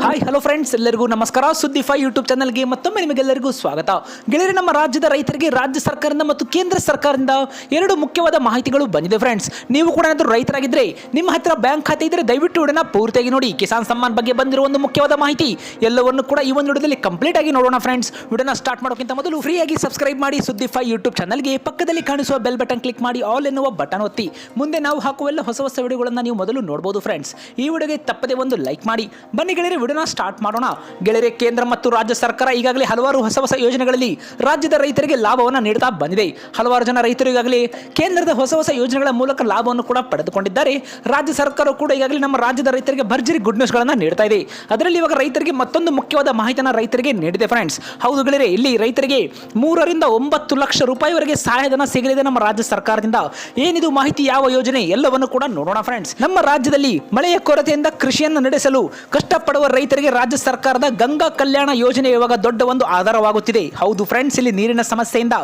Hi hello friends, ಎಲ್ಲರಿಗೂ ನಮಸ್ಕಾರ. ಸುದ್ದಿ5 YouTube ಚಾನಲ್ಗೆ ಮತ್ತೊಮ್ಮೆ ನಿಮಗೆಲ್ಲರಿಗೂ ಸ್ವಾಗತ. ಗೆಳೆಯರೆ, ನಮ್ಮ ರಾಜ್ಯದ ರೈತರಿಗೆ ರಾಜ್ಯ ಸರ್ಕಾರದಿಂದ ಮತ್ತು ಕೇಂದ್ರ ಸರ್ಕಾರದಿಂದ ಎರಡು ಮುಖ್ಯವಾದ ಮಾಹಿತಿಗಳು ಬಂದಿದೆ ಫ್ರೆಂಡ್ಸ್. ನೀವು ಕೂಡ ಏನಾದರೂ ರೈತರಾಗಿದ್ದರೆ ನಿಮ್ಮ ಹತ್ತಿರ ಬ್ಯಾಂಕ್ ಖಾತೆ ಇದ್ದರೆ ದಯವಿಟ್ಟು ವಿಡಿಯೋನ ಪೂರ್ತಿಯಾಗಿ ನೋಡಿ. ಕಿಸಾನ್ ಸಮ್ಮಾನ್ ಬಗ್ಗೆ ಬಂದಿರುವ ಒಂದು ಮುಖ್ಯವಾದ ಮಾಹಿತಿ ಎಲ್ಲವನ್ನು ಕೂಡ ಈ ಒಂದು ವಿಡಿಯೋದಲ್ಲಿ ಕಂಪ್ಲೀಟ್ ಆಗಿ ನೋಡೋಣ ಫ್ರೆಂಡ್ಸ್. ವಿಡಿಯೋನ ಸ್ಟಾರ್ಟ್ ಮಾಡೋಕ್ಕಿಂತ ಮೊದಲು ಫ್ರೀಯಾಗಿ ಸಬ್ಸ್ಕ್ರೈಬ್ ಮಾಡಿ ಸುದ್ದಿ5 ಯೂಟ್ಯೂಬ್ ಚಾನಲ್ಗೆ. ಪಕ್ಕದಲ್ಲಿ ಕಾಣಿಸುವ ಬೆಲ್ ಬಟನ್ ಕ್ಲಿಕ್ ಮಾಡಿ ಆಲ್ ಎನ್ನುವ ಬಟನ್ ಒತ್ತಿ. ಮುಂದೆ ನಾವು ಹಾಕುವ ಎಲ್ಲ ಹೊಸ ಹೊಸ ವಿಡಿಯೋಗಳನ್ನು ನೀವು ಮೊದಲು ನೋಡಬಹುದು ಫ್ರೆಂಡ್ಸ್. ಈ ವಿಡಿಯೋಗೆ ತಪ್ಪದೆ ಒಂದು ಲೈಕ್ ಮಾಡಿ. ಬನ್ನಿ ಗೆಳೆಯರೆ, ವಿಡಿಯೋನ ಸ್ಟಾರ್ಟ್ ಮಾಡೋಣ. ಗೆಳೆಯರೆ, ಕೇಂದ್ರ ಮತ್ತು ರಾಜ್ಯ ಸರ್ಕಾರ ಈಗಾಗಲೇ ಹಲವಾರು ಹೊಸ ಹೊಸ ಯೋಜನೆಗಳಲ್ಲಿ ರಾಜ್ಯದ ರೈತರಿಗೆ ಲಾಭವನ್ನು ನೀಡುತ್ತಾ ಬಂದಿದೆ. ಹಲವಾರು ಜನ ರೈತರು ಈಗಾಗಲೇ ಕೇಂದ್ರದ ಹೊಸ ಹೊಸ ಯೋಜನೆಗಳ ಮೂಲಕ ಲಾಭವನ್ನು ಕೂಡ ಪಡೆದುಕೊಂಡಿದ್ದಾರೆ. ರಾಜ್ಯ ಸರ್ಕಾರ ಕೂಡ ಈಗಾಗಲೇ ನಮ್ಮ ರಾಜ್ಯದ ರೈತರಿಗೆ ಭರ್ಜರಿ ಗುಡ್ ನ್ಯೂಸ್ಗಳನ್ನು ನೀಡ್ತಾ ಇದೆ. ಅದರಲ್ಲಿ ಇವಾಗ ರೈತರಿಗೆ ಮತ್ತೊಂದು ಮುಖ್ಯವಾದ ಮಾಹಿತಿಯನ್ನು ರೈತರಿಗೆ ನೀಡಿದೆ ಫ್ರೆಂಡ್ಸ್. ಹೌದು ಗೆಳೆಯರೆ, ಇಲ್ಲಿ ರೈತರಿಗೆ 3 ರಿಂದ 9 ಲಕ್ಷ ರೂಪಾಯಿವರೆಗೆ ಸಹಾಯಧನ ಸಿಗಲಿದೆ ನಮ್ಮ ರಾಜ್ಯ ಸರ್ಕಾರದಿಂದ. ಏನಿದು ಮಾಹಿತಿ, ಯಾವ ಯೋಜನೆ, ಎಲ್ಲವನ್ನು ಕೂಡ ನೋಡೋಣ ಫ್ರೆಂಡ್ಸ್. ನಮ್ಮ ರಾಜ್ಯದಲ್ಲಿ ಮಳೆಯ ಕೊರತೆಯಿಂದ ಕೃಷಿಯನ್ನು ನಡೆಸಲು ಕಷ್ಟಪಡುವ ರೈತರಿಗೆ ರಾಜ್ಯ ಸರ್ಕಾರದ ಗಂಗಾ ಕಲ್ಯಾಣ ಯೋಜನೆ ಇವಾಗ ದೊಡ್ಡ ಒಂದು ಆಧಾರವಾಗುತ್ತಿದೆ. ಹೌದು ಫ್ರೆಂಡ್ಸ್, ಇಲ್ಲಿ ನೀರಿನ ಸಮಸ್ಯೆಯಿಂದ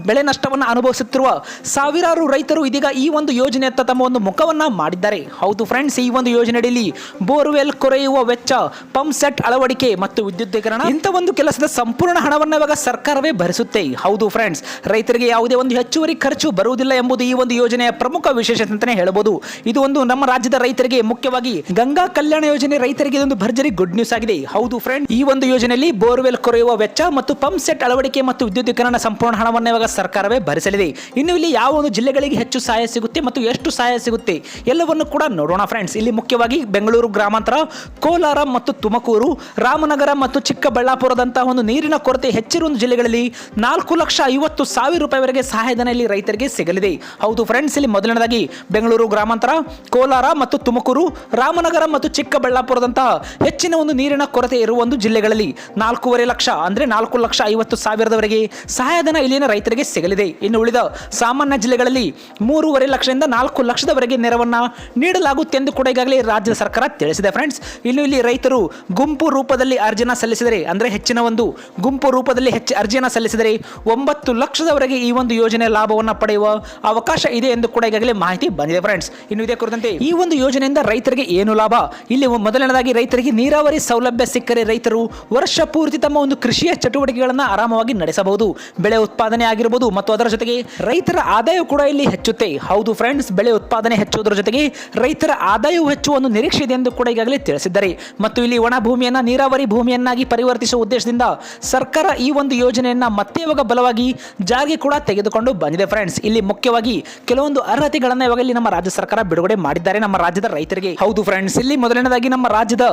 ಬೆಳೆ ನಷ್ಟವನ್ನು ಅನುಭವಿಸುತ್ತಿರುವ ಸಾವಿರಾರು ರೈತರು ಇದೀಗ ಈ ಒಂದು ಯೋಜನೆಯತ್ತ ತಮ್ಮ ಒಂದು ಮುಖವನ್ನ ಮಾಡಿದ್ದಾರೆ. ಹೌದು ಫ್ರೆಂಡ್ಸ್, ಈ ಒಂದು ಯೋಜನೆಯಲ್ಲಿ ಬೋರ್ವೆಲ್ ಕೊರೆಯುವ ವೆಚ್ಚ, ಪಂಪ್ ಸೆಟ್ ಅಳವಡಿಕೆ ಮತ್ತು ವಿದ್ಯುದೀಕರಣ ಇಂಥ ಒಂದು ಕೆಲಸದ ಸಂಪೂರ್ಣ ಹಣವನ್ನು ಇವಾಗ ಸರ್ಕಾರವೇ ಭರಿಸುತ್ತೆ. ಹೌದು ಫ್ರೆಂಡ್ಸ್, ರೈತರಿಗೆ ಯಾವುದೇ ಒಂದು ಹೆಚ್ಚುವರಿ ಖರ್ಚು ಬರುವುದಿಲ್ಲ ಎಂಬುದು ಈ ಒಂದು ಯೋಜನೆಯ ಪ್ರಮುಖ ವಿಶೇಷತೆ ಅಂತಾನೆ ಹೇಳಬಹುದು. ಇದು ಒಂದು ನಮ್ಮ ರಾಜ್ಯದ ರೈತರಿಗೆ, ಮುಖ್ಯವಾಗಿ ಗಂಗಾ ಕಲ್ಯಾಣ ಯೋಜನೆ ರೈತರಿಗೆ ಇದೊಂದು ಭರ್ಜರಿ ಗುಡ್ ನ್ಯೂಸ್ ಆಗಿದೆ. ಹೌದು ಫ್ರೆಂಡ್, ಈ ಒಂದು ಯೋಜನೆಯಲ್ಲಿ ಬೋರ್ವೆಲ್ ಕೊರೆಯುವ ವೆಚ್ಚ ಮತ್ತು ಪಂಪ್ ಸೆಟ್ ಅಳವಡಿಕೆ ಮತ್ತು ವಿದ್ಯುದೀಕರಣ ಸಂಪೂರ್ಣ ಹಣವನ್ನು ಇವಾಗ ಸರ್ಕಾರವೇ ಭರಿಸಲಿದೆ. ಇನ್ನು ಇಲ್ಲಿ ಯಾವ ಒಂದು ಜಿಲ್ಲೆಗಳಿಗೆ ಹೆಚ್ಚು ಸಹಾಯ ಸಿಗುತ್ತೆ ಮತ್ತು ಎಷ್ಟು ಸಹಾಯ ಸಿಗುತ್ತೆ ಎಲ್ಲವನ್ನು ಕೂಡ ನೋಡೋಣ ಫ್ರೆಂಡ್ಸ್. ಇಲ್ಲಿ ಮುಖ್ಯವಾಗಿ ಬೆಂಗಳೂರು ಗ್ರಾಮಾಂತರ, ಕೋಲಾರ ಮತ್ತು ತುಮಕೂರು, ರಾಮನಗರ ಮತ್ತು ಚಿಕ್ಕಬಳ್ಳಾಪುರದಂತಹ ಒಂದು ನೀರಿನ ಕೊರತೆ ಹೆಚ್ಚಿರುವ ಜಿಲ್ಲೆಗಳಲ್ಲಿ 4,50,000 ರೂಪಾಯಿವರೆಗೆ ಸಹಾಯಧನ ಇಲ್ಲಿ ರೈತರಿಗೆ ಸಿಗಲಿದೆ. ಹೌದು ಫ್ರೆಂಡ್ಸ್, ಇಲ್ಲಿ ಮೊದಲನೇದಾಗಿ ಬೆಂಗಳೂರು ಗ್ರಾಮಾಂತರ, ಕೋಲಾರ ಮತ್ತು ತುಮಕೂರು, ರಾಮನಗರ ಮತ್ತು ಚಿಕ್ಕಬಳ್ಳಾಪುರದಂತಹ ಹೆಚ್ಚಿನ ಒಂದು ನೀರಿನ ಕೊರತೆ ಇರುವ ಒಂದು ಜಿಲ್ಲೆಗಳಲ್ಲಿ 4.5 ಲಕ್ಷ ಅಂದ್ರೆ 4,50,000 ಸಹಾಯಧನ ಇಲ್ಲಿನ ರೈತರಿಗೆ ಸಿಗಲಿದೆ. ಇನ್ನು ಉಳಿದ ಸಾಮಾನ್ಯ ಜಿಲ್ಲೆಗಳಲ್ಲಿ 3.5 ಲಕ್ಷದಿಂದ 4 ಲಕ್ಷದವರೆಗೆ ನೆರವನ್ನ ನೀಡಲಾಗುತ್ತೆ ಎಂದು ಕೂಡ ಈಗಾಗಲೇ ರಾಜ್ಯ ಸರ್ಕಾರ ತಿಳಿಸಿದೆ ಫ್ರೆಂಡ್ಸ್. ಇಲ್ಲಿ ರೈತರು ಗುಂಪು ರೂಪದಲ್ಲಿ ಅರ್ಜಿಯನ್ನು ಸಲ್ಲಿಸಿದರೆ, ಅಂದ್ರೆ ಹೆಚ್ಚಿನ ಒಂದು ಗುಂಪು ರೂಪದಲ್ಲಿ ಅರ್ಜಿಯನ್ನು ಸಲ್ಲಿಸಿದರೆ 9 ಲಕ್ಷದವರೆಗೆ ಈ ಒಂದು ಯೋಜನೆ ಲಾಭವನ್ನು ಪಡೆಯುವ ಅವಕಾಶ ಇದೆ ಎಂದು ಕೂಡ ಈಗಾಗಲೇ ಮಾಹಿತಿ ಬಂದಿದೆ ಫ್ರೆಂಡ್ಸ್. ಇನ್ನು ಇದೇ ಕುರಿತಂತೆ ಈ ಒಂದು ಯೋಜನೆಯಿಂದ ರೈತರಿಗೆ ಏನು ಲಾಭ? ಇಲ್ಲಿ ಮೊದಲನೇದಾಗಿ ರೈತರಿಗೆ ನೀರಾವರಿ ಸೌಲಭ್ಯ ಸಿಕ್ಕರೆ ರೈತರು ವರ್ಷ ಪೂರ್ತಿ ತಮ್ಮ ಒಂದು ಕೃಷಿಯ ಚಟುವಟಿಕೆಗಳನ್ನು ಆರಾಮವಾಗಿ ನಡೆಸಬಹುದು. ಬೆಳೆ ಉತ್ಪಾದನೆ ಆಗಿರಬಹುದು ಮತ್ತು ಅದರ ಜೊತೆಗೆ ರೈತರ ಆದಾಯ ಕೂಡ ಇಲ್ಲಿ ಹೆಚ್ಚುತ್ತೆ. ಹೌದು ಫ್ರೆಂಡ್ಸ್, ಬೆಳೆ ಉತ್ಪಾದನೆ ಹೆಚ್ಚುವುದರ ಜೊತೆಗೆ ರೈತರ ಆದಾಯವು ಹೆಚ್ಚುವ ಒಂದು ನಿರೀಕ್ಷೆ ಇದೆ ಎಂದು ಕೂಡ ಈಗಾಗಲೇ ತಿಳಿಸಿದ್ದಾರೆ. ಮತ್ತು ಇಲ್ಲಿ ಒಣ ಭೂಮಿಯನ್ನ ನೀರಾವರಿ ಭೂಮಿಯನ್ನಾಗಿ ಪರಿವರ್ತಿಸುವ ಉದ್ದೇಶದಿಂದ ಸರ್ಕಾರ ಈ ಒಂದು ಯೋಜನೆಯನ್ನ ಮತ್ತೆ ಇವಾಗ ಬಲವಾಗಿ ಜಾರಿಗೆ ಕೂಡ ತೆಗೆದುಕೊಂಡು ಬಂದಿದೆ ಫ್ರೆಂಡ್ಸ್. ಇಲ್ಲಿ ಮುಖ್ಯವಾಗಿ ಕೆಲವೊಂದು ಅರ್ಹತೆಗಳನ್ನ ಇವಾಗ ಇಲ್ಲಿ ನಮ್ಮ ರಾಜ್ಯ ಸರ್ಕಾರ ಬಿಡುಗಡೆ ಮಾಡಿದ್ದಾರೆ ನಮ್ಮ ರಾಜ್ಯದ ರೈತರಿಗೆ. ಹೌದು ಫ್ರೆಂಡ್ಸ್, ಇಲ್ಲಿ ಮೊದಲನೇದಾಗಿ ನಮ್ಮ ರಾಜ್ಯದ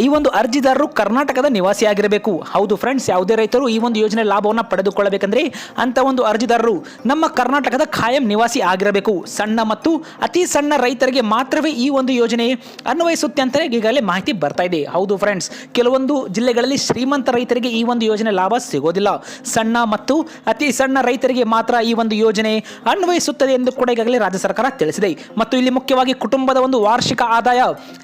ಈ ಒಂದು ಅರ್ಜಿದಾರರು ಕರ್ನಾಟಕದ ನಿವಾಸಿಯಾಗಿರಬೇಕು. ಹೌದು ಫ್ರೆಂಡ್ಸ್, ಯಾವುದೇ ರೈತರು ಈ ಒಂದು ಯೋಜನೆ ಲಾಭವನ್ನು ಪಡೆದುಕೊಳ್ಳಬೇಕಂದ್ರೆ ಅಂತ ಒಂದು ಅರ್ಜಿದಾರರು ನಮ್ಮ ಕರ್ನಾಟಕದ ಖಾಯಂ ನಿವಾಸಿ ಆಗಿರಬೇಕು. ಸಣ್ಣ ಮತ್ತು ಅತಿ ಸಣ್ಣ ರೈತರಿಗೆ ಮಾತ್ರವೇ ಈ ಒಂದು ಯೋಜನೆ ಅನ್ವಯಿಸುತ್ತೆ ಅಂತ ಈಗಾಗಲೇ ಮಾಹಿತಿ ಬರ್ತಾ ಇದೆ. ಹೌದು ಫ್ರೆಂಡ್ಸ್, ಕೆಲವೊಂದು ಜಿಲ್ಲೆಗಳಲ್ಲಿ ಶ್ರೀಮಂತ ರೈತರಿಗೆ ಈ ಒಂದು ಯೋಜನೆ ಲಾಭ ಸಿಗೋದಿಲ್ಲ. ಸಣ್ಣ ಮತ್ತು ಅತಿ ಸಣ್ಣ ರೈತರಿಗೆ ಮಾತ್ರ ಈ ಒಂದು ಯೋಜನೆ ಅನ್ವಯಿಸುತ್ತದೆ ಎಂದು ಕೂಡ ಈಗಾಗಲೇ ರಾಜ್ಯ ಸರ್ಕಾರ ತಿಳಿಸಿದೆ. ಮತ್ತು ಇಲ್ಲಿ ಮುಖ್ಯವಾಗಿ ಕುಟುಂಬದ ಒಂದು ವಾರ್ಷಿಕ ಆದಾಯ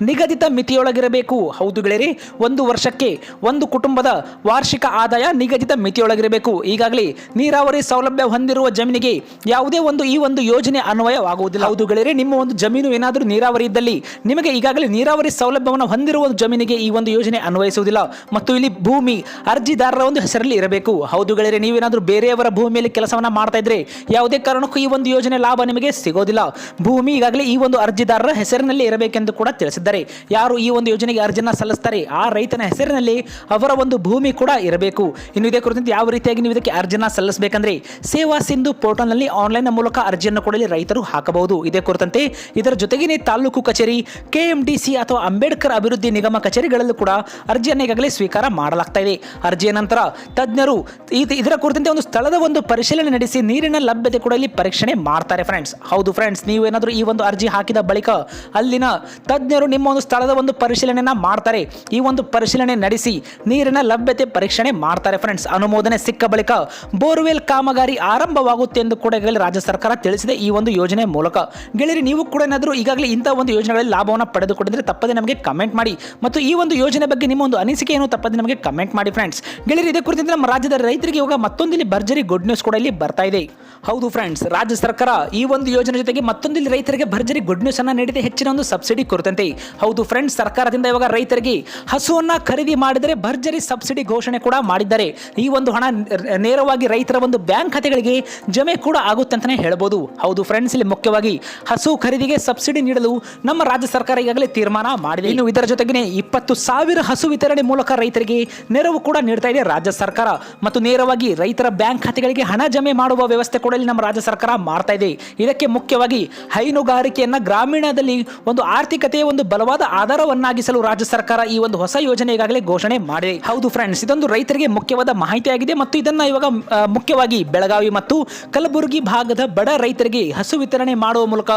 ನಿಗದಿತ ಮಿತಿಯೊಳಗಿರಬೇಕು. ಹೌದು ಗೆಳೆಯರೆ, ಒಂದು ವರ್ಷಕ್ಕೆ ಒಂದು ಕುಟುಂಬದ ವಾರ್ಷಿಕ ಆದಾಯ ನಿಗದಿತ ಮಿತಿಯೊಳಗಿರಬೇಕು. ಈಗಾಗಲೇ ನೀರಾವರಿ ಸೌಲಭ್ಯ ಹೊಂದಿರುವ ಜಮೀನಿಗೆ ಯಾವುದೇ ಒಂದು ಈ ಒಂದು ಯೋಜನೆ ಅನ್ವಯವಾಗುವುದಿಲ್ಲ. ಹೌದು ಗೆಳೆಯರೆ, ನಿಮ್ಮ ಒಂದು ಜಮೀನು ಏನಾದರೂ ನೀರಾವರಿ ಇದ್ದಲ್ಲಿ ನಿಮಗೆ ಈಗಾಗಲೇ ನೀರಾವರಿ ಸೌಲಭ್ಯವನ್ನು ಹೊಂದಿರುವ ಜಮೀನಿಗೆ ಈ ಒಂದು ಯೋಜನೆ ಅನ್ವಯಿಸುವುದಿಲ್ಲ. ಮತ್ತು ಇಲ್ಲಿ ಭೂಮಿ ಅರ್ಜಿದಾರರ ಒಂದು ಹೆಸರಲ್ಲಿ ಇರಬೇಕು. ಹೌದು ಗೆಳೆಯರೆ, ನೀವೇನಾದರೂ ಬೇರೆಯವರ ಭೂಮಿಯಲ್ಲಿ ಕೆಲಸವನ್ನ ಮಾಡ್ತಾ ಇದ್ರೆ ಯಾವುದೇ ಕಾರಣಕ್ಕೂ ಈ ಒಂದು ಯೋಜನೆ ಲಾಭ ನಿಮಗೆ ಸಿಗೋದಿಲ್ಲ. ಭೂಮಿ ಈಗಾಗಲೇ ಈ ಒಂದು ಅರ್ಜಿದಾರರ ಹೆಸರಿನಲ್ಲಿ ಇರಬೇಕೆಂದು ಕೂಡ ತಿಳಿಸಿದ್ದಾರೆ. ಯಾರು ಈ ಒಂದು ಯೋಜನೆಗೆ ಅರ್ಜಿಯನ್ನು ಸಲ್ಲಿಸ್ತಾರೆ ಆ ರೈತನ ಹೆಸರಿನಲ್ಲಿ ಅವರ ಒಂದು ಭೂಮಿ ಕೂಡ ಇರಬೇಕು. ಇನ್ನು ಇದೇ ಕುರಿತಂತೆ ಯಾವ ರೀತಿಯಾಗಿ ನೀವು ಇದಕ್ಕೆ ಅರ್ಜಿಯನ್ನು ಸಲ್ಲಿಸಬೇಕಂದ್ರೆ ಸೇವಾ ಸಿಂಧು ಪೋರ್ಟಲ್ನಲ್ಲಿ ಆನ್ಲೈನ್ ಮೂಲಕ ಅರ್ಜಿಯನ್ನು ಕೊಡಲಿ ರೈತರು ಹಾಕಬಹುದು. ಇದೇ ಕುರಿತಂತೆ ಇದರ ಜೊತೆಗೇನೆ ತಾಲೂಕು ಕಚೇರಿ, KMDC ಅಥವಾ ಅಂಬೇಡ್ಕರ್ ಅಭಿವೃದ್ಧಿ ನಿಗಮ ಕಚೇರಿಗಳಲ್ಲೂ ಕೂಡ ಅರ್ಜಿಯನ್ನು ಈಗಾಗಲೇ ಸ್ವೀಕಾರ ಮಾಡಲಾಗ್ತಾ ಇದೆ. ಅರ್ಜಿಯ ನಂತರ ತಜ್ಞರು ಇದರ ಕುರಿತಂತೆ ಒಂದು ಸ್ಥಳದ ಒಂದು ಪರಿಶೀಲನೆ ನಡೆಸಿ ನೀರಿನ ಲಭ್ಯತೆ ಕೂಡ ಇಲ್ಲಿ ಪರೀಕ್ಷಣೆ ಮಾಡ್ತಾರೆ ಫ್ರೆಂಡ್ಸ್. ಹೌದು ಫ್ರೆಂಡ್ಸ್, ನೀವೇನಾದರೂ ಈ ಒಂದು ಅರ್ಜಿ ಹಾಕಿದ ಬಳಿಕ ಅಲ್ಲಿನ ತಜ್ಞರು ನಿಮ್ಮ ಒಂದು ಸ್ಥಳದ ಒಂದು ಪರಿಶೀಲನೆಯನ್ನ ಮಾಡ್ತಾರೆ. ಈ ಒಂದು ಪರಿಶೀಲನೆ ನಡೆಸಿ ನೀರಿನ ಲಭ್ಯತೆ ಪರೀಕ್ಷಣೆ ಮಾಡ್ತಾರೆ ಫ್ರೆಂಡ್ಸ್. ಅನುಮೋದನೆ ಸಿಕ್ಕ ಬಳಿಕ ಬೋರ್ವೆಲ್ ಕಾಮಗಾರಿ ಆರಂಭವಾಗುತ್ತೆ ಎಂದು ಕೂಡ ಈಗಾಗಲೇ ರಾಜ್ಯ ಸರ್ಕಾರ ತಿಳಿಸಿದೆ ಈ ಒಂದು ಯೋಜನೆ ಮೂಲಕ. ಗೆಳೆಯರಿ, ನೀವು ಕೂಡ ಏನಾದರೂ ಈಗಾಗಲೇ ಇಂಥ ಒಂದು ಯೋಜನೆಗಳಲ್ಲಿ ಲಾಭವನ್ನು ಪಡೆದುಕೊಂಡಿದ್ರೆ ತಪ್ಪದೆ ನಮಗೆ ಕಮೆಂಟ್ ಮಾಡಿ. ಮತ್ತು ಈ ಒಂದು ಯೋಜನೆ ಬಗ್ಗೆ ನಿಮ್ಮ ಒಂದು ಅನಿಸಿಕೆಯನ್ನು ತಪ್ಪದೆ ನಮಗೆ ಕಮೆಂಟ್ ಮಾಡಿ ಫ್ರೆಂಡ್ಸ್. ಗೆಳೆಯರಿ, ಇದೇ ಕುರಿತಂತೆ ನಮ್ಮ ರಾಜ್ಯದ ರೈತರಿಗೆ ಇವಾಗ ಮತ್ತೊಂದು ಇಲ್ಲಿ ಭರ್ಜರಿ ಗುಡ್ ನ್ಯೂಸ್ ಕೂಡ ಇಲ್ಲಿ ಬರ್ತಾ ಇದೆ. ಹೌದು ಫ್ರೆಂಡ್ಸ್, ರಾಜ್ಯ ಸರ್ಕಾರ ಈ ಒಂದು ಯೋಜನೆ ಜೊತೆಗೆ ಮತ್ತೊಂದು ರೈತರಿಗೆ ಭರ್ಜರಿ ಗುಡ್ ನ್ಯೂಸ್ ಅನ್ನು ನೀಡಿದೆ, ಹೆಚ್ಚಿನ ಒಂದು ಸಬ್ಸಿಡಿ ಕುರಿತಂತೆ. ಹೌದು ಫ್ರೆಂಡ್ಸ್, ಸರ್ಕಾರದಿಂದ ಸರ್ಕಾರದಿಂದ ಇವಾಗ ರೈತರಿಗೆ ಹಸುವನ್ನ ಖರೀದಿ ಮಾಡಿದರೆ ಭರ್ಜರಿ ಸಬ್ಸಿಡಿ ಘೋಷಣೆ ಕೂಡ ಮಾಡಿದ್ದಾರೆ. ಈ ಒಂದು ಹಣ ನೇರವಾಗಿ ರೈತರ ಒಂದು ಬ್ಯಾಂಕ್ ಖಾತೆಗಳಿಗೆ ಜಮೆ ಕೂಡ ಆಗುತ್ತೆ ಅಂತಾನೆ ಹೇಳ್ಬೋದು. ಹೌದು ಫ್ರೆಂಡ್ಸ್, ಇಲ್ಲಿ ಮುಖ್ಯವಾಗಿ ಹಸು ಖರೀದಿಗೆ ಸಬ್ಸಿಡಿ ನೀಡಲು ನಮ್ಮ ರಾಜ್ಯ ಸರ್ಕಾರ ಈಗಾಗಲೇ ತೀರ್ಮಾನ ಮಾಡಿದೆ. ಇನ್ನು ಇದರ ಜೊತೆಗೆ 20,000 ಹಸು ವಿತರಣೆ ಮೂಲಕ ರೈತರಿಗೆ ನೆರವು ಕೂಡ ನೀಡ್ತಾ ಇದೆ ರಾಜ್ಯ ಸರ್ಕಾರ ಮತ್ತು ನೇರವಾಗಿ ರೈತರ ಬ್ಯಾಂಕ್ ಖಾತೆಗಳಿಗೆ ಹಣ ಜಮೆ ಮಾಡುವ ವ್ಯವಸ್ಥೆ ಕೂಡ ಇಲ್ಲಿ ನಮ್ಮ ರಾಜ್ಯ ಸರ್ಕಾರ ಮಾಡ್ತಾ ಇದೆ. ಇದಕ್ಕೆ ಮುಖ್ಯವಾಗಿ ಹೈನುಗಾರಿಕೆಯನ್ನ ಗ್ರಾಮೀಣದಲ್ಲಿ ಒಂದು ಆರ್ಥಿಕತೆಯ ಒಂದು ಬಲವಾದ ಆಧಾರವನ್ನಾಗಿಸಲು ರಾಜ್ಯ ಸರ್ಕಾರ ಈ ಒಂದು ಹೊಸ ಯೋಜನೆ ಈಗಾಗಲೇ ಘೋಷಣೆ ಮಾಡಿದೆ. ಹೌದು ಫ್ರೆಂಡ್ಸ್, ಇದೊಂದು ರೈತರಿಗೆ ಮುಖ್ಯವಾದ ಮಾಹಿತಿಯಾಗಿದೆ ಮತ್ತು ಇದನ್ನ ಇವಾಗ ಮುಖ್ಯವಾಗಿ ಬೆಳಗಾವಿ ಮತ್ತು ಕಲಬುರಗಿ ಭಾಗದ ಬಡ ರೈತರಿಗೆ ಹಸು ವಿತರಣೆ ಮಾಡುವ ಮೂಲಕ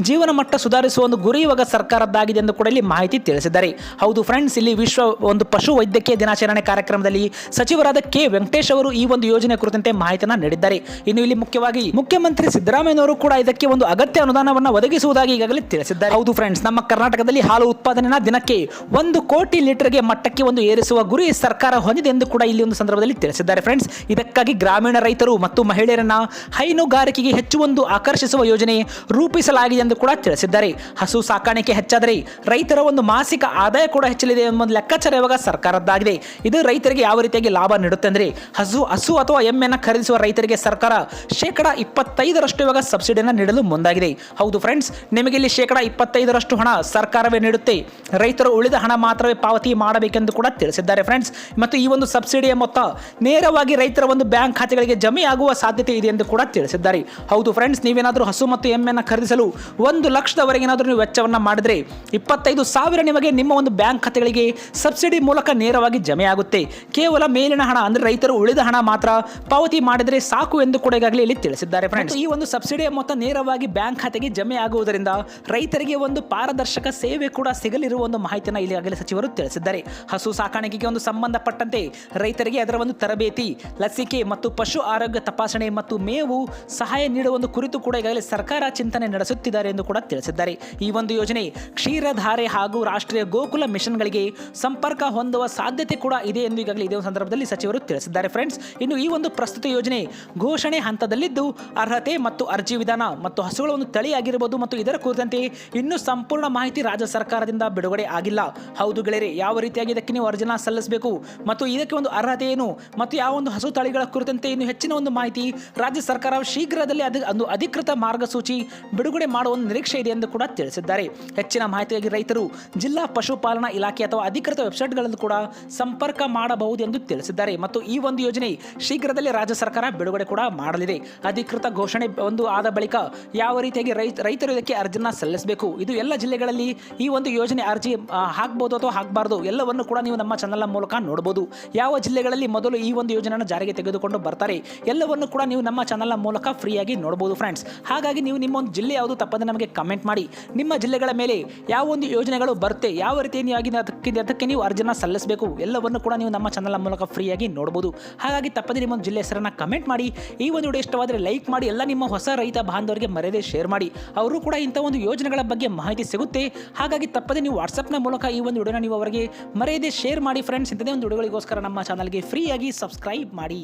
ಜೀವನ ಮಟ್ಟ ಸುಧಾರಿಸುವ ಒಂದು ಗುರಿ ಇವಾಗ ಸರ್ಕಾರದ್ದಾಗಿದೆ ಎಂದು ಕೂಡ ಇಲ್ಲಿ ಮಾಹಿತಿ ತಿಳಿಸಿದ್ದಾರೆ. ಹೌದು ಫ್ರೆಂಡ್ಸ್, ಇಲ್ಲಿ ವಿಶ್ವ ಒಂದು ಪಶು ವೈದ್ಯಕೀಯ ದಿನಾಚರಣೆ ಕಾರ್ಯಕ್ರಮದಲ್ಲಿ ಸಚಿವರಾದ ಕೆ ವೆಂಕಟೇಶ್ ಅವರು ಈ ಒಂದು ಯೋಜನೆ ಕುರಿತಂತೆ ಮಾಹಿತಿಯನ್ನು ನೀಡಿದ್ದಾರೆ. ಇನ್ನು ಇಲ್ಲಿ ಮುಖ್ಯವಾಗಿ ಮುಖ್ಯಮಂತ್ರಿ ಸಿದ್ದರಾಮಯ್ಯನವರು ಕೂಡ ಇದಕ್ಕೆ ಒಂದು ಅಗತ್ಯ ಅನುದಾನವನ್ನು ಒದಗಿಸುವುದಾಗಿ ಈಗಾಗಲೇ ತಿಳಿಸಿದ್ದಾರೆ. ಹೌದು ಫ್ರೆಂಡ್ಸ್, ನಮ್ಮ ಕರ್ನಾಟಕದಲ್ಲಿ ಹಾಲು ಉತ್ಪಾದನೆನ ದಿನಕ್ಕೆ 1 ಕೋಟಿ ಲೀಟರ್ಗೆ ಮಟ್ಟಕ್ಕೆ ಒಂದು ಏರಿಸುವ ಗುರಿ ಸರ್ಕಾರ ಹೊಂದಿದೆ ಎಂದು ಕೂಡ ಇಲ್ಲಿ ಒಂದು ಸಂದರ್ಭದಲ್ಲಿ ತಿಳಿಸಿದ್ದಾರೆ. ಫ್ರೆಂಡ್ಸ್, ಇದಕ್ಕಾಗಿ ಗ್ರಾಮೀಣ ರೈತರು ಮತ್ತು ಮಹಿಳೆಯರನ್ನ ಹೈನುಗಾರಿಕೆಗೆ ಹೆಚ್ಚು ಒಂದು ಆಕರ್ಷಿಸುವ ಯೋಜನೆ ರೂಪಿಸಲಾಗಿದೆ ಎಂದು ಕೂಡ ತಿಳಿಸಿದ್ದಾರೆ. ಹಸು ಸಾಕಾಣಿಕೆ ಹೆಚ್ಚಾದರೆ ರೈತರ ಒಂದು ಮಾಸಿಕ ಆದಾಯ ಕೂಡ ಹೆಚ್ಚಲಿದೆ ಎಂಬ ಲೆಕ್ಕಾಚಾರ ಇವಾಗ ಸರ್ಕಾರದ್ದಾಗಿದೆ. ಇದು ರೈತರಿಗೆ ಯಾವ ರೀತಿಯಾಗಿ ಲಾಭ ನೀಡುತ್ತೆ ಅಂದರೆ ಹಸು ಅಥವಾ ಎಮ್ಮೆನ ಖರೀದಿಸುವ ರೈತರಿಗೆ ಸರ್ಕಾರ 25% ಇವಾಗ ಸಬ್ಸಿಡಿಯನ್ನು ನೀಡಲು ಮುಂದಾಗಿದೆ. ಹೌದು ಫ್ರೆಂಡ್ಸ್, ನಿಮಗೆ ಇಲ್ಲಿ 25% ಹಣ ಸರ್ಕಾರವೇ ನೀಡುತ್ತೆ, ರೈತರು ಉಳಿದ ಹಣ ಮಾತ್ರವೇ ಪಾವತಿ ಮಾಡಬೇಕೆಂದು ಕೂಡ ತಿಳಿಸಿದ್ದಾರೆ ಫ್ರೆಂಡ್ಸ್. ಮತ್ತು ಈ ಒಂದು ಸಬ್ಸಿಡಿಯ ಮೊತ್ತ ನೇರವಾಗಿ ರೈತರ ಒಂದು ಬ್ಯಾಂಕ್ ಖಾತೆಗಳಿಗೆ ಜಮೆ ಆಗುವ ಸಾಧ್ಯತೆ ಇದೆ ಎಂದು ಕೂಡ ತಿಳಿಸಿದ್ದಾರೆ. ಹೌದು ಫ್ರೆಂಡ್ಸ್, ನೀವೇನಾದರೂ ಹಸು ಮತ್ತು ಎಮ್ಮೆಯನ್ನು ಖರೀದಿಸಲು 1 ಲಕ್ಷದವರೆಗೆ ಏನಾದರೂ ನೀವು ವೆಚ್ಚವನ್ನು ಮಾಡಿದರೆ 25,000 ನಿಮಗೆ ನಿಮ್ಮ ಒಂದು ಬ್ಯಾಂಕ್ ಖಾತೆಗಳಿಗೆ ಸಬ್ಸಿಡಿ ಮೂಲಕ ನೇರವಾಗಿ ಜಮೆ ಆಗುತ್ತೆ. ಕೇವಲ ಮೇಲಿನ ಹಣ ಅಂದ್ರೆ ರೈತರು ಉಳಿದ ಹಣ ಮಾತ್ರ ಪಾವತಿ ಮಾಡಿದರೆ ಸಾಕು ಎಂದು ಕೂಡ ಈಗಾಗಲೇ ಇಲ್ಲಿ ತಿಳಿಸಿದ್ದಾರೆ ಫ್ರೆಂಡ್ಸ್. ಈ ಒಂದು ಸಬ್ಸಿಡಿಯ ಮೊತ್ತ ನೇರವಾಗಿ ಬ್ಯಾಂಕ್ ಖಾತೆಗೆ ಜಮೆ ಆಗುವುದರಿಂದ ರೈತರಿಗೆ ಒಂದು ಪಾರದರ್ಶಕ ಸೇವೆ ಕೂಡ ಸಿಗಲಿರುವ ಒಂದು ಮಾಹಿತಿಯನ್ನು ಈಗಾಗಲೇ ಸಚಿವರು ತಿಳಿಸಿದ್ದಾರೆ. ಹಸು ಸಾಕಾಣಿಕೆಗೆ ಒಂದು ಸಂಬಂಧಪಟ್ಟಂತೆ ರೈತರಿಗೆ ಅದರ ಒಂದು ತರಬೇತಿ, ಲಸಿಕೆ ಮತ್ತು ಪಶು ಆರೋಗ್ಯ ತಪಾಸಣೆ ಮತ್ತು ಮೇವು ಸಹಾಯ ನೀಡುವ ಒಂದು ಕುರಿತು ಕೂಡ ಈಗಾಗಲೇ ಸರ್ಕಾರ ಚಿಂತನೆ ನಡೆಸುತ್ತಿದ್ದಾರೆ ಎಂದು ಕೂಡ ತಿಳಿಸಿದ್ದಾರೆ. ಈ ಒಂದು ಯೋಜನೆ ಕ್ಷೀರಧಾರೆ ಹಾಗೂ ರಾಷ್ಟ್ರೀಯ ಗೋಕುಲ ಮಿಷನ್ಗಳಿಗೆ ಸಂಪರ್ಕ ಹೊಂದುವ ಸಾಧ್ಯತೆ ಕೂಡ ಇದೆ ಎಂದು ಈಗಾಗಲೇ ಇದೇ ಸಂದರ್ಭದಲ್ಲಿ ಸಚಿವರು ತಿಳಿಸಿದ್ದಾರೆ ಫ್ರೆಂಡ್ಸ್. ಇನ್ನು ಈ ಒಂದು ಪ್ರಸ್ತುತ ಯೋಜನೆ ಘೋಷಣೆ ಹಂತದಲ್ಲಿದ್ದು ಅರ್ಹತೆ ಮತ್ತು ಅರ್ಜಿ ವಿಧಾನ ಮತ್ತು ಹಸುಗಳ ಒಂದು ತಳಿ ಆಗಿರಬಹುದು ಮತ್ತು ಇದರ ಕುರಿತಂತೆ ಇನ್ನೂ ಸಂಪೂರ್ಣ ಮಾಹಿತಿ ರಾಜ್ಯ ಸರ್ಕಾರದಿಂದ ಬಿಡುಗಡೆ ಆಗಿಲ್ಲ. ಹೌದು ಗೆಳೆಯರೆ, ಯಾವ ರೀತಿಯಾಗಿ ಇದಕ್ಕೆ ನೀವು ಅರ್ಜಿನ ಸಲ್ಲಿಸಬೇಕು ಮತ್ತು ಇದಕ್ಕೆ ಒಂದು ಅರ್ಹತೆ ಏನು ಮತ್ತು ಯಾವ ಒಂದು ಹಸು ತಳಿಗಳ ಕುರಿತಂತೆ ಇನ್ನು ಹೆಚ್ಚಿನ ಒಂದು ಮಾಹಿತಿ ರಾಜ್ಯ ಸರ್ಕಾರ ಶೀಘ್ರದಲ್ಲಿ ಒಂದು ಅಧಿಕೃತ ಮಾರ್ಗಸೂಚಿ ಬಿಡುಗಡೆ ಮಾಡುವ ಒಂದು ನಿರೀಕ್ಷೆ ಇದೆ ಎಂದು ಕೂಡ ತಿಳಿಸಿದ್ದಾರೆ. ಹೆಚ್ಚಿನ ಮಾಹಿತಿಗಾಗಿ ರೈತರು ಜಿಲ್ಲಾ ಪಶುಪಾಲನಾ ಇಲಾಖೆ ಅಥವಾ ಅಧಿಕೃತ ವೆಬ್ಸೈಟ್ಗಳಲ್ಲೂ ಕೂಡ ಸಂಪರ್ಕ ಮಾಡಬಹುದು ಎಂದು ತಿಳಿಸಿದ್ದಾರೆ. ಮತ್ತು ಈ ಒಂದು ಯೋಜನೆ ಶೀಘ್ರದಲ್ಲಿ ರಾಜ್ಯ ಸರ್ಕಾರ ಬಿಡುಗಡೆ ಕೂಡ ಮಾಡಲಿದೆ. ಅಧಿಕೃತ ಘೋಷಣೆ ಒಂದು ಆದ ಬಳಿಕ ಯಾವ ರೀತಿಯಾಗಿ ರೈತರು ಇದಕ್ಕೆ ಅರ್ಜಿನ ಸಲ್ಲಿಸಬೇಕು, ಇದು ಎಲ್ಲ ಜಿಲ್ಲೆಗಳಲ್ಲಿ ಈ ಒಂದು ಯೋಜನೆ ಅರ್ಜಿ ಹಾಕಬಹುದು ಅಥವಾ ಹಾಕಬಾರದು ಎಲ್ಲವನ್ನು ಕೂಡ ನೀವು ನಮ್ಮ ಚಾನಲ್ ಮೂಲಕ ನೋಡಬಹುದು. ಯಾವ ಜಿಲ್ಲೆಗಳಲ್ಲಿ ಮೊದಲು ಈ ಒಂದು ಯೋಜನೆಯನ್ನು ಜಾರಿಗೆ ತೆಗೆದುಕೊಂಡು ಬರ್ತಾರೆ ಎಲ್ಲವನ್ನು ಕೂಡ ನೀವು ನಮ್ಮ ಚಾನಲ್ ಮೂಲಕ ಫ್ರೀಯಾಗಿ ನೋಡಬಹುದು ಫ್ರೆಂಡ್ಸ್. ಹಾಗಾಗಿ ನೀವು ನಿಮ್ಮ ಒಂದು ಜಿಲ್ಲೆ ಯಾವುದು ತಪ್ಪದೆ ನಮಗೆ ಕಮೆಂಟ್ ಮಾಡಿ. ನಿಮ್ಮ ಜಿಲ್ಲೆಗಳ ಮೇಲೆ ಯಾವ ಒಂದು ಯೋಜನೆಗಳು ಬರುತ್ತೆ, ಯಾವ ರೀತಿಯಾಗಿ ಅದಕ್ಕೆ ನೀವು ಅರ್ಜಿನ ಸಲ್ಲಿಸಬೇಕು ಎಲ್ಲವನ್ನು ಕೂಡ ನೀವು ನಮ್ಮ ಚಾನಲ್ ಮೂಲಕ ಫ್ರೀಯಾಗಿ ನೋಡಬಹುದು. ಹಾಗಾಗಿ ತಪ್ಪದೆ ನಿಮ್ಮ ಒಂದು ಜಿಲ್ಲೆ ಹೆಸರನ್ನು ಕಮೆಂಟ್ ಮಾಡಿ. ಈ ಒಂದು ವಿಡಿಯೋ ಇಷ್ಟವಾದರೆ ಲೈಕ್ ಮಾಡಿ, ಎಲ್ಲ ನಿಮ್ಮ ಹೊಸ ರೈತ ಬಾಂಧವರಿಗೆ ಮರೆಯದೆ ಶೇರ್ ಮಾಡಿ. ಅವರು ಕೂಡ ಇಂಥ ಒಂದು ಯೋಜನೆಗಳ ಬಗ್ಗೆ ಮಾಹಿತಿ ಸಿಗುತ್ತೆ. ಹಾಗಾಗಿ ತಪ್ಪದೆ ನೀವು ವಾಟ್ಸಪ್ನ ಮೂಲಕ ಈ ಒಂದು ವಿಡಿಯೋನ ನೀವು ಅವರಿಗೆ ಮರೆಯದೆ ಶೇರ್ ಮಾಡಿ ಫ್ರೆಂಡ್ಸ್. ಇಂಥದೇ ಒಂದು ವಿಡಿಯೋಗಳಿಗೋಸ್ಕರ ನಮ್ಮ ಚಾನಲ್ಗೆ ಫ್ರೀಯಾಗಿ ಸಬ್ಸ್ಕ್ರೈಬ್ ಮಾಡಿ.